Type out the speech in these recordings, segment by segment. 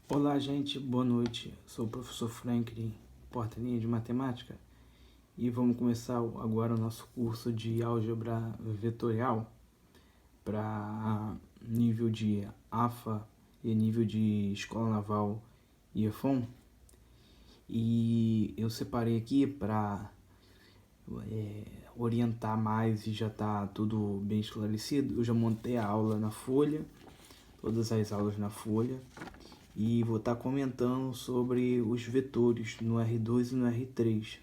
Olá, gente, boa noite. Sou o professor Franklin, porta-linha de matemática, e vamos começar agora o nosso curso de álgebra vetorial para nível de AFA e nível de Escola Naval IEFON. E eu separei aqui para orientar mais e já está tudo bem esclarecido. Eu já montei a aula na folha, todas as aulas na folha. E vou estar comentando sobre os vetores no R2 e no R3.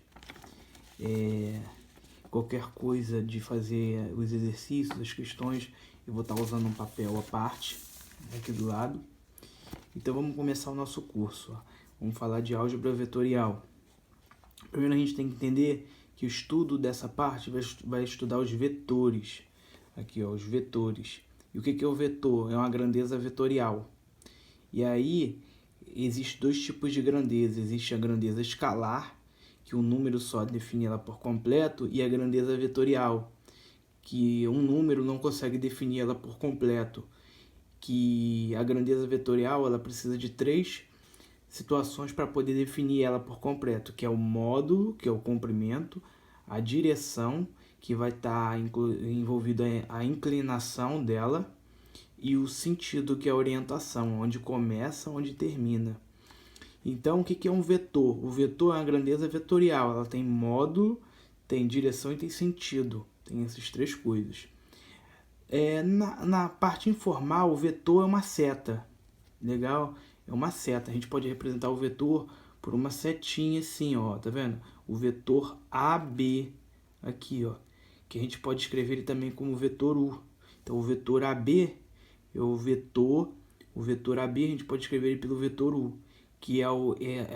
Qualquer coisa de fazer os exercícios, as questões, eu vou estar usando um papel à parte, aqui do lado. Então vamos começar o nosso curso. Vamos falar de álgebra vetorial. Primeiro a gente tem que entender que o estudo dessa parte vai estudar os vetores. Aqui, ó, os vetores. E o que é o vetor? É uma grandeza vetorial. E aí, existem dois tipos de grandeza. Existe a grandeza escalar, que um número só define ela por completo, e a grandeza vetorial, que um número não consegue definir ela por completo. Que a grandeza vetorial ela precisa de três situações para poder definir ela por completo, que é o módulo, que é o comprimento, a direção, que vai estar envolvida a inclinação dela, e o sentido, que é a orientação, onde começa, onde termina. Então, o que é um vetor? O vetor é uma grandeza vetorial, ela tem módulo, tem direção e tem sentido, tem essas três coisas. Na parte informal, o vetor é uma seta, legal? É uma seta, a gente pode representar o vetor por uma setinha assim, ó, tá vendo? O vetor AB, aqui, ó, que a gente pode escrever ele também como vetor U. Então, o vetor AB é o vetor AB a gente pode escrever ele pelo vetor U, que a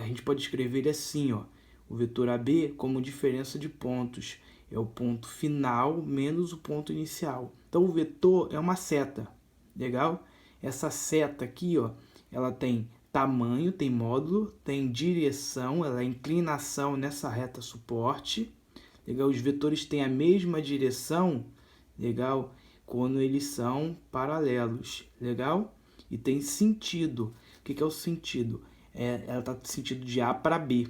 gente pode escrever ele assim, ó, o vetor AB como diferença de pontos, é o ponto final menos o ponto inicial. Então o vetor é uma seta, legal? Essa seta aqui, ó, ela tem tamanho, tem módulo, tem direção, ela é inclinação nessa reta suporte, legal? Os vetores têm a mesma direção, legal? Quando eles são paralelos, legal? E tem sentido. O que é o sentido? Ela está no sentido de A para B,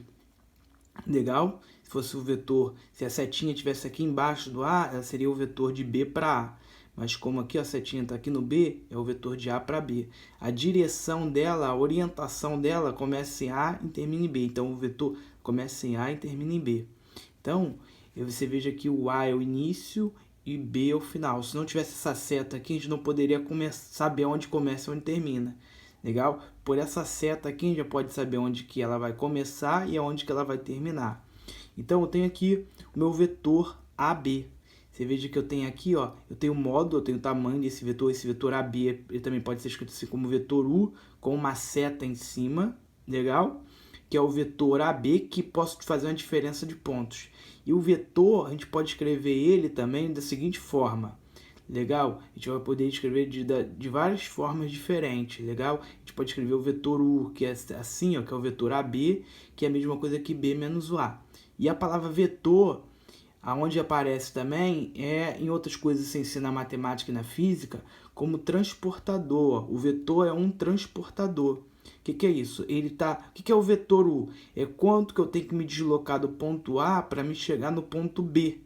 legal? Se fosse o vetor, se a setinha estivesse aqui embaixo do A, ela seria o vetor de B para A. Mas como aqui a setinha está aqui no B, é o vetor de A para B. A direção dela, a orientação dela começa em A e termina em B. Então o vetor começa em A e termina em B. Então, você veja que o A é o início e B é o final. Se não tivesse essa seta aqui, a gente não poderia saber onde começa e onde termina. Legal? Por essa seta aqui, a gente já pode saber onde que ela vai começar e aonde que ela vai terminar. Então, eu tenho aqui o meu vetor AB. Você veja que eu tenho aqui, ó, eu tenho o módulo, eu tenho o tamanho desse vetor. Esse vetor AB ele também pode ser escrito assim como vetor U, com uma seta em cima. Legal? Que é o vetor AB, que posso fazer uma diferença de pontos. E o vetor, a gente pode escrever ele também da seguinte forma, legal? A gente vai poder escrever de várias formas diferentes, legal? A gente pode escrever o vetor U, que é assim, ó, que é o vetor AB, que é a mesma coisa que B menos o A. E a palavra vetor, aonde aparece também, em outras coisas sem ser na matemática e na física, como transportador. O vetor é um transportador. O que é isso? O que é o vetor U? É quanto que eu tenho que me deslocar do ponto A para me chegar no ponto B.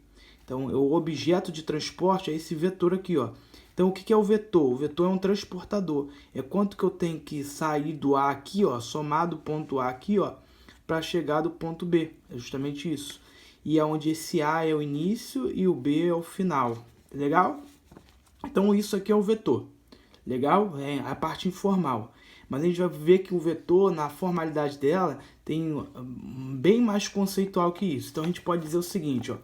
Então, o objeto de transporte é esse vetor aqui, ó. Então, o que é o vetor? O vetor é um transportador. É quanto que eu tenho que sair do A aqui, ó, somar do ponto A aqui, ó, para chegar do ponto B. É justamente isso. E é onde esse A é o início e o B é o final. Legal? Então, isso aqui é o vetor. Legal? É a parte informal. Mas a gente vai ver que o vetor, na formalidade dela, tem bem mais conceitual que isso. Então, a gente pode dizer o seguinte, ó.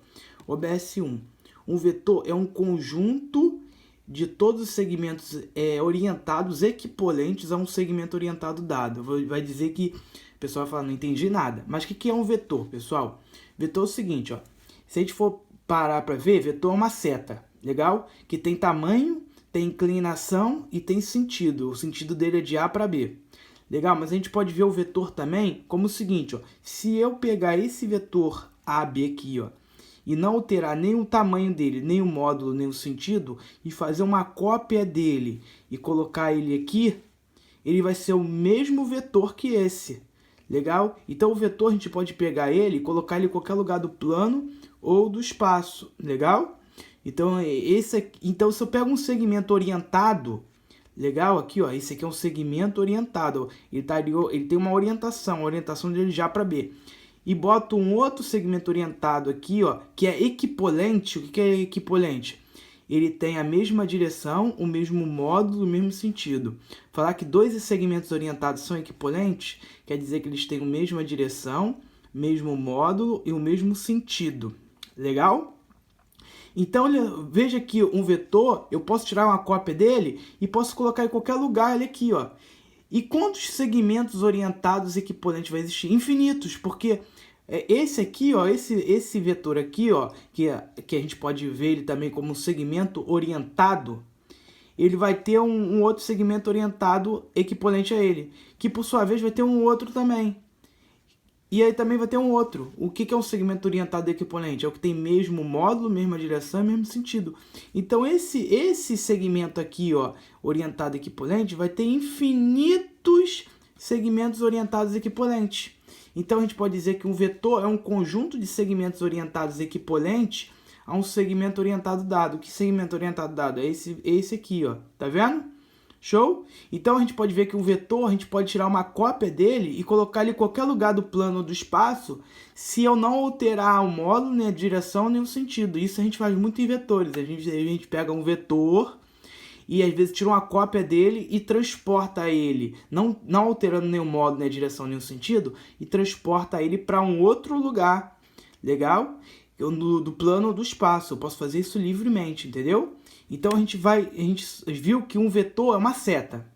OBS1. Um vetor é um conjunto de todos os segmentos orientados, equivalentes a um segmento orientado dado. Vai dizer que o pessoal vai falar, não entendi nada. Mas o que é um vetor, pessoal? Vetor é o seguinte, ó. Se a gente for parar para ver, vetor é uma seta, legal? Que tem tamanho, tem inclinação e tem sentido. O sentido dele é de A para B. Legal? Mas a gente pode ver o vetor também como o seguinte, ó. Se eu pegar esse vetor AB aqui, ó, e não alterar nem o tamanho dele, nem o módulo, nem o sentido, e fazer uma cópia dele e colocar ele aqui, ele vai ser o mesmo vetor que esse. Legal? Então o vetor a gente pode pegar ele e colocar ele em qualquer lugar do plano ou do espaço. Legal? Então, então se eu pego um segmento orientado, legal? Aqui, ó, esse aqui é um segmento orientado. Ele tem uma orientação, a orientação dele já para B. E boto um outro segmento orientado aqui, ó, que é equipolente. O que é equipolente? Ele tem a mesma direção, o mesmo módulo, o mesmo sentido. Falar que dois segmentos orientados são equipolentes quer dizer que eles têm a mesma direção, mesmo módulo e o mesmo sentido. Legal? Então, veja que um vetor, eu posso tirar uma cópia dele e posso colocar em qualquer lugar ele aqui, ó. E quantos segmentos orientados equipolentes vai existir? Infinitos, porque esse aqui, ó, esse vetor aqui, ó, que a gente pode ver ele também como um segmento orientado, ele vai ter um outro segmento orientado equivalente a ele, que por sua vez vai ter um outro também. E aí também vai ter um outro. O que é um segmento orientado equivalente? É o que tem mesmo módulo, mesma direção, mesmo sentido. Então esse segmento aqui, ó, orientado equivalente, vai ter infinitos segmentos orientados equivalentes. Então a gente pode dizer que um vetor é um conjunto de segmentos orientados equivalentes a um segmento orientado dado. Que segmento orientado dado? É esse aqui, ó. Tá vendo? Show? Então a gente pode ver que um vetor, a gente pode tirar uma cópia dele e colocar ele em qualquer lugar do plano ou do espaço, se eu não alterar o módulo, nem a direção, nem o sentido. Isso a gente faz muito em vetores. A gente pega um vetor e às vezes tira uma cópia dele e transporta ele, não alterando nem o módulo, nem a direção, nem o sentido, e transporta ele para um outro lugar. Legal? Do plano ou do espaço. Eu posso fazer isso livremente, entendeu? Então a gente viu que um vetor é uma seta.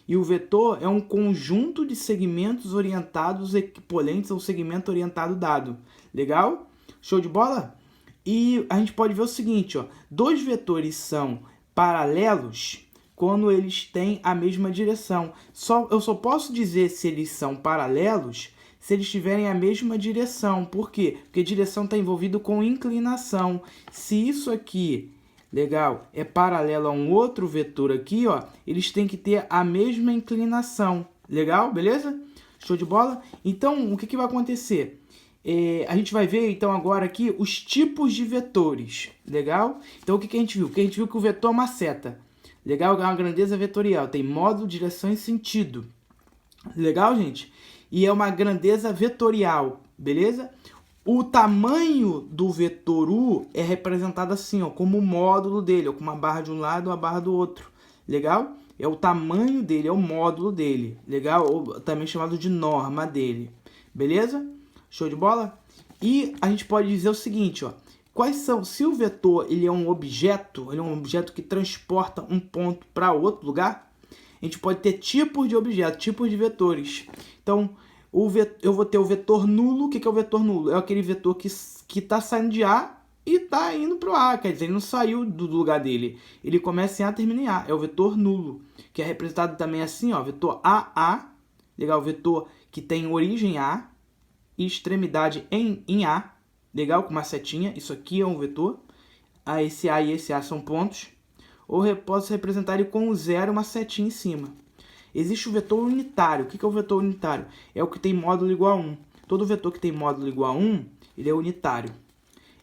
E o vetor é um conjunto de segmentos orientados equivalentes ao segmento orientado dado. Legal? Show de bola? E a gente pode ver o seguinte, ó, dois vetores são paralelos quando eles têm a mesma direção. Eu só posso dizer se eles são paralelos se eles tiverem a mesma direção. Por quê? Porque direção está envolvido com inclinação. Se isso aqui, legal, é paralelo a um outro vetor aqui, ó, eles têm que ter a mesma inclinação. Legal? Beleza? Show de bola? Então, o que vai acontecer? A gente vai ver, então, agora aqui os tipos de vetores. Legal? Então, o que a gente viu? A gente viu que o vetor é uma seta. Legal? É uma grandeza vetorial. Tem módulo, direção e sentido. Legal, gente? E é uma grandeza vetorial, beleza? O tamanho do vetor U é representado assim, ó, como o módulo dele, ó, com uma barra de um lado e uma barra do outro. Legal? É o tamanho dele, é o módulo dele. Legal? Ou também chamado de norma dele. Beleza? Show de bola? E a gente pode dizer o seguinte, ó. Quais são, se o vetor ele é um objeto que transporta um ponto para outro lugar, a gente pode ter tipos de objetos, tipos de vetores. Então, eu vou ter o vetor nulo. O que é o vetor nulo? É aquele vetor que está saindo de A e está indo para o A. Quer dizer, ele não saiu do lugar dele. Ele começa em A e termina em A. É o vetor nulo, que é representado também assim, ó, vetor AA. Legal? Vetor que tem origem A e extremidade em A. Legal? Com uma setinha. Isso aqui é um vetor. Esse A e esse A são pontos. Ou posso representar ele com um zero e uma setinha em cima. Existe o vetor unitário. O que é o vetor unitário? É o que tem módulo igual a 1. Todo vetor que tem módulo igual a 1, ele é unitário.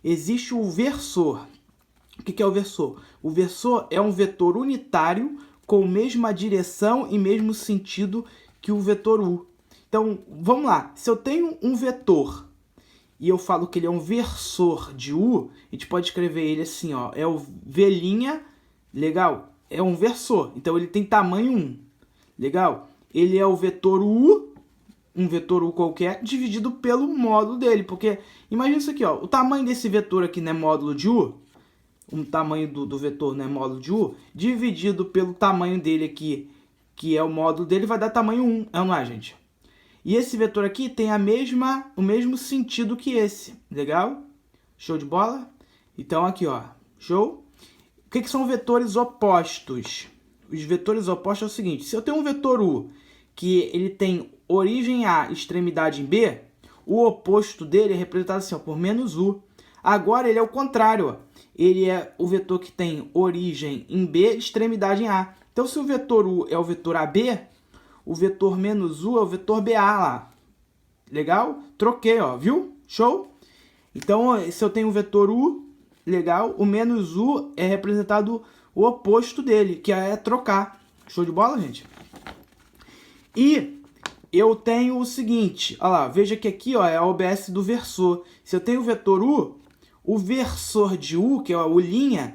Existe o versor. O que é o versor? O versor é um vetor unitário com a mesma direção e mesmo sentido que o vetor U. Então, vamos lá. Se eu tenho um vetor e eu falo que ele é um versor de U, a gente pode escrever ele assim, ó, é o V', legal? É um versor, então ele tem tamanho 1, legal? Ele é o vetor U, um vetor U qualquer, dividido pelo módulo dele, porque imagina isso aqui, ó, o tamanho desse vetor aqui não é módulo de U, o tamanho do vetor não é módulo de U, dividido pelo tamanho dele aqui, que é o módulo dele, vai dar tamanho 1, não é, gente? E esse vetor aqui tem o mesmo sentido que esse, legal? Show de bola? Então aqui, ó, show? O que são vetores opostos? Os vetores opostos é o seguinte, se eu tenho um vetor U que ele tem origem A, extremidade em B, o oposto dele é representado assim, ó, por menos U. Agora ele é o contrário, ó. Ele é o vetor que tem origem em B, extremidade em A. Então se o vetor U é o vetor AB, o vetor menos u é o vetor BA lá. Legal? Troquei, ó, viu? Show? Então, se eu tenho o vetor u, legal, o menos u é representado o oposto dele, que é trocar. Show de bola, gente? E eu tenho o seguinte, olha lá, veja que aqui ó, é a OBS do versor. Se eu tenho o vetor u, o versor de u, que é o u',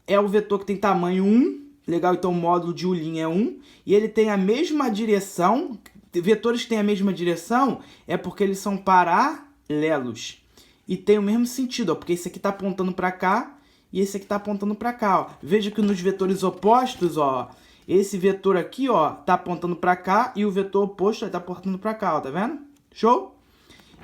é o vetor que tem tamanho 1, legal? Então o módulo de u' é 1, e ele tem a mesma direção. Vetores que têm a mesma direção é porque eles são paralelos. E tem o mesmo sentido, ó, porque esse aqui está apontando para cá e esse aqui está apontando para cá. Ó. Veja que nos vetores opostos, ó, esse vetor aqui está apontando para cá e o vetor oposto está apontando para cá, ó, tá vendo? Show?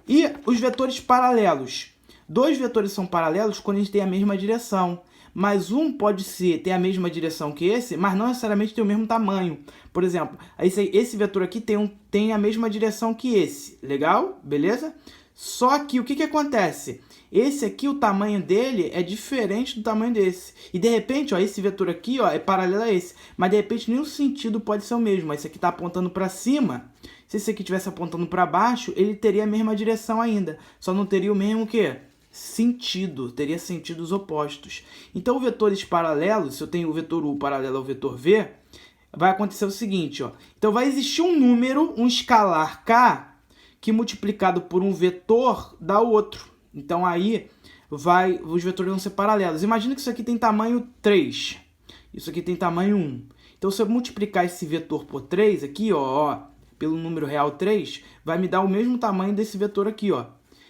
E os vetores paralelos. Dois vetores são paralelos quando eles têm a mesma direção. Mas um pode ter a mesma direção que esse, mas não necessariamente tem o mesmo tamanho. Por exemplo, esse vetor aqui tem a mesma direção que esse. Legal? Beleza? Só que o que acontece? Esse aqui, o tamanho dele é diferente do tamanho desse. E de repente, ó, esse vetor aqui ó, é paralelo a esse. Mas de repente nenhum sentido pode ser o mesmo. Esse aqui está apontando para cima. Se esse aqui estivesse apontando para baixo, ele teria a mesma direção ainda. Só não teria o mesmo o quê? Sentido, teria sentidos opostos. Então, vetores paralelos, se eu tenho o vetor u paralelo ao vetor v, vai acontecer o seguinte, ó. Então, vai existir um número, um escalar k, que multiplicado por um vetor dá o outro. Então, aí, os vetores vão ser paralelos. Imagina que isso aqui tem tamanho 3, isso aqui tem tamanho 1. Então, se eu multiplicar esse vetor por 3 aqui, ó, pelo número real 3, vai me dar o mesmo tamanho desse vetor aqui, ó.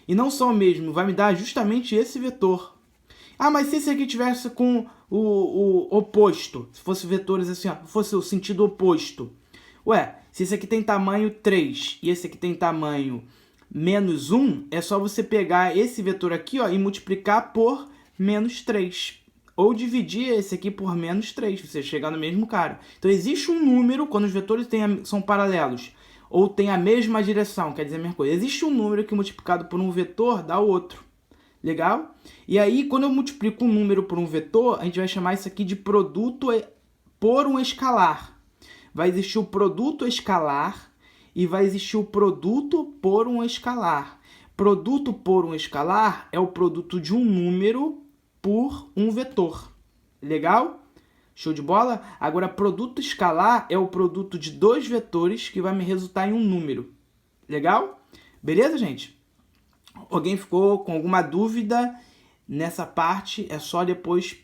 E não só o mesmo, vai me dar justamente esse vetor. Ah, mas se esse aqui tivesse com o oposto, se fosse vetores assim, ó, fosse o sentido oposto. Ué, se esse aqui tem tamanho 3 e esse aqui tem tamanho menos 1, é só você pegar esse vetor aqui ó, e multiplicar por menos 3. Ou dividir esse aqui por menos 3, você chegar no mesmo cara. Então existe um número, quando os vetores são paralelos, ou tem a mesma direção, quer dizer a mesma coisa. Existe um número que multiplicado por um vetor dá o outro. Legal? E aí, quando eu multiplico um número por um vetor, a gente vai chamar isso aqui de produto por um escalar. Vai existir o produto escalar e vai existir o produto por um escalar. Produto por um escalar é o produto de um número por um vetor. Legal? Show de bola? Agora, produto escalar é o produto de dois vetores que vai me resultar em um número. Legal? Beleza, gente? Alguém ficou com alguma dúvida nessa parte? É só depois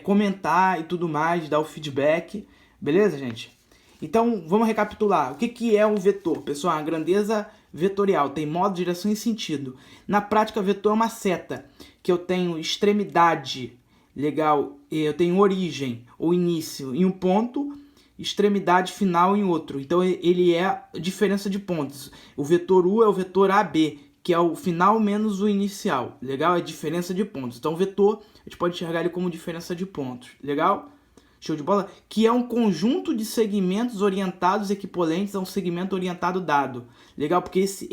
comentar e tudo mais, dar o feedback. Beleza, gente? Então, vamos recapitular. O que é um vetor? Pessoal, a grandeza vetorial tem modo, direção e sentido. Na prática, vetor é uma seta que eu tenho extremidade. Legal, eu tenho origem ou início em um ponto, extremidade final em outro. Então, ele é a diferença de pontos. O vetor u é o vetor AB, que é o final menos o inicial. Legal? É diferença de pontos. Então, o vetor, a gente pode enxergar ele como diferença de pontos. Legal? Show de bola? Que é um conjunto de segmentos orientados equivalentes a um segmento orientado dado. Legal? Porque isso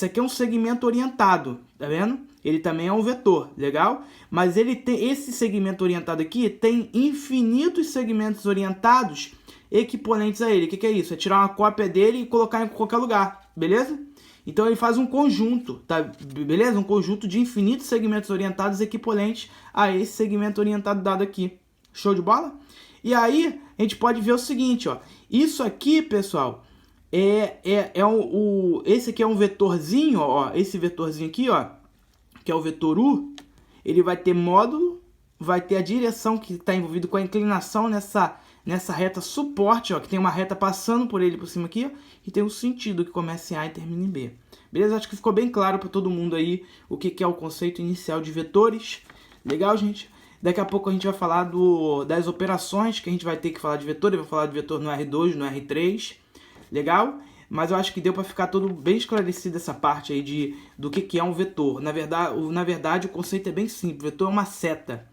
aqui é um segmento orientado, tá vendo? Ele também é um vetor, legal? Mas ele tem esse segmento orientado aqui, tem infinitos segmentos orientados equivalentes a ele. O que é isso? É tirar uma cópia dele e colocar em qualquer lugar, beleza? Então ele faz um conjunto, tá? Beleza? Um conjunto de infinitos segmentos orientados equivalentes a esse segmento orientado dado aqui. Show de bola? E aí a gente pode ver o seguinte, ó. Isso aqui, pessoal, esse aqui é um vetorzinho, ó. Esse vetorzinho aqui, ó, que é o vetor u, ele vai ter módulo, vai ter a direção que está envolvido com a inclinação nessa reta suporte, ó, que tem uma reta passando por ele por cima aqui, ó, e tem um sentido que começa em A e termina em B. Beleza? Acho que ficou bem claro para todo mundo aí o que é o conceito inicial de vetores. Legal, gente? Daqui a pouco a gente vai falar das operações que a gente vai ter que falar de vetor. Eu vou falar de vetor no R2, no R3. Legal? Mas eu acho que deu para ficar tudo bem esclarecido essa parte aí do que é um vetor. Na verdade, o conceito é bem simples. Vetor é uma seta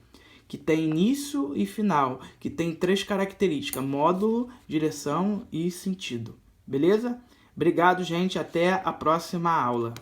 que tem início e final, que tem 3 características: módulo, direção e sentido. Beleza? Obrigado, gente. Até a próxima aula.